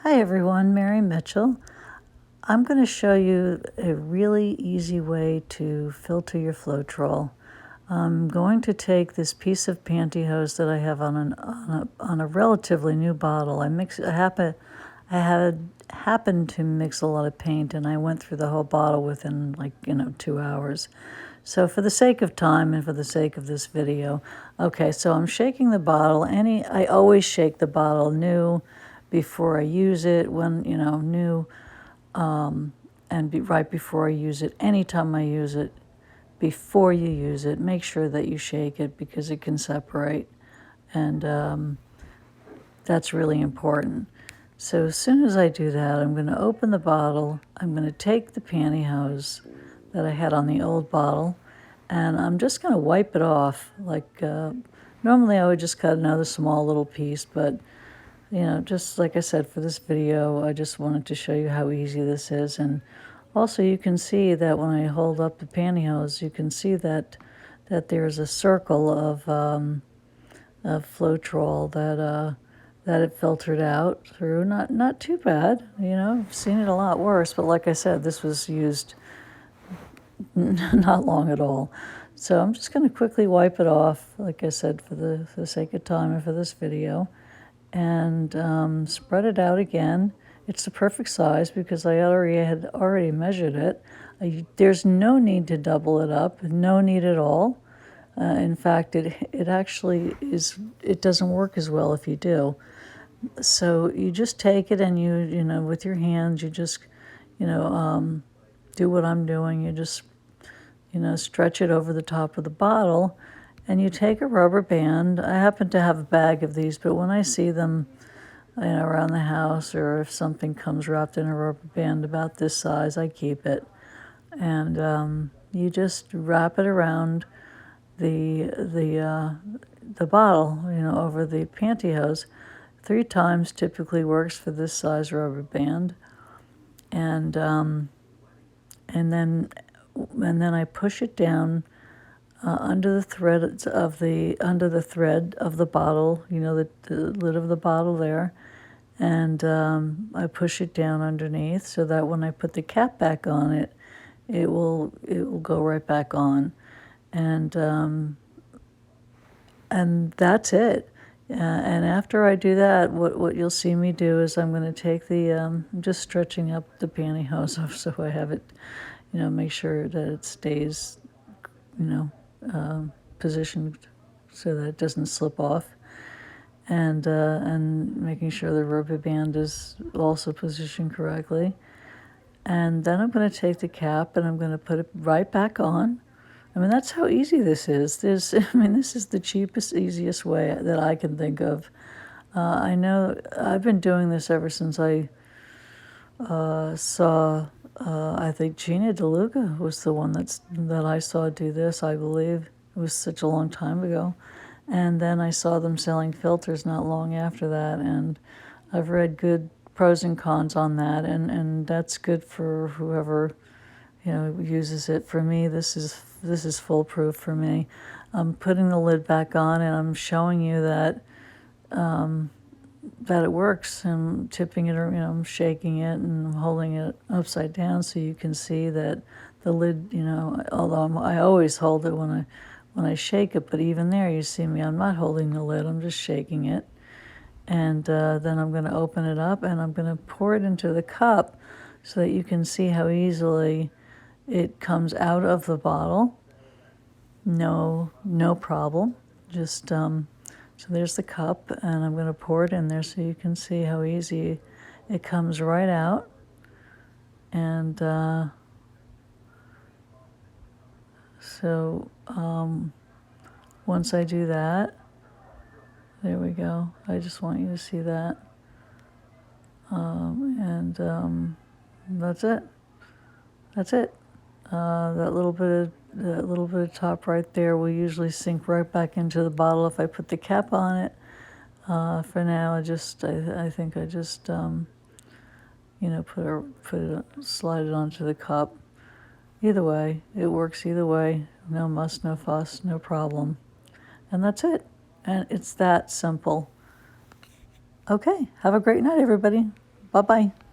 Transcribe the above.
Hi everyone, Mary Mitchell. I'm going to show you a really easy way to filter your Floetrol. I'm going to take this piece of pantyhose that I have on a relatively new bottle. I had happened to mix a lot of paint, and I went through the whole bottle within 2 hours. So for the sake of time and for the sake of this video, okay, so I'm shaking the bottle. I always shake the bottle new before I use it, when, new, right before I use it. Anytime I use it, before you use it, make sure that you shake it because it can separate, and that's really important. So as soon as I do that, I'm going to open the bottle. I'm going to take the pantyhose that I had on the old bottle, and I'm just going to wipe it off. Normally I would just cut another small little piece, but just like I said, for this video, I just wanted to show you how easy this is. And also you can see that when I hold up the pantyhose, you can see that there's a circle of Floetrol that it filtered out through. Not too bad, I've seen it a lot worse, but like I said, this was used not long at all. So I'm just going to quickly wipe it off, like I said, for the sake of time and for this video, and spread it out again. It's the perfect size because I had already measured it. There's no need to double it up, no need at all. In fact, it actually is. It doesn't work as well if you do. So you just take it and you with your hands, you just do what I'm doing. You just stretch it over the top of the bottle, and you take a rubber band. I happen to have a bag of these, but when I see them around the house, or if something comes wrapped in a rubber band about this size, I keep it. And you just wrap it around the bottle, over the pantyhose. 3 times typically works for this size rubber band, and then I push it down under the thread of the bottle, the lid of the bottle there, and I push it down underneath so that when I put the cap back on it, it will go right back on, and that's it. And after I do that, what you'll see me do is I'm going to take I'm just stretching up the pantyhose off so I have it, make sure that it stays, positioned so that it doesn't slip off, and making sure the rubber band is also positioned correctly. And then I'm going to take the cap and I'm going to put it right back on. I mean, that's how easy this is. This is the cheapest, easiest way that I can think of. I know I've been doing this ever since I saw, I think Gina DeLuca was the one that I saw do this, I believe. It was such a long time ago. And then I saw them selling filters not long after that, and I've read good pros and cons on that, and that's good for whoever uses it. For me, this is foolproof for me. I'm putting the lid back on, and I'm showing you that it works. I'm tipping it, or I'm shaking it and holding it upside down so you can see that the lid. Although I always hold it when I shake it, but even there, you see me. I'm not holding the lid. I'm just shaking it, and then I'm going to open it up and I'm going to pour it into the cup so that you can see how easily it comes out of the bottle. No problem. Just so there's the cup, and I'm going to pour it in there so you can see how easy it comes right out. And so once I do that, there we go. I just want you to see that. And that's it. That's it. That little bit of top right there will usually sink right back into the bottle if I put the cap on it. For now, I think I just slide it onto the cup. Either way, it works either way. No muss, no fuss, no problem. And that's it. And it's that simple. Okay, have a great night, everybody. Bye. Bye-bye.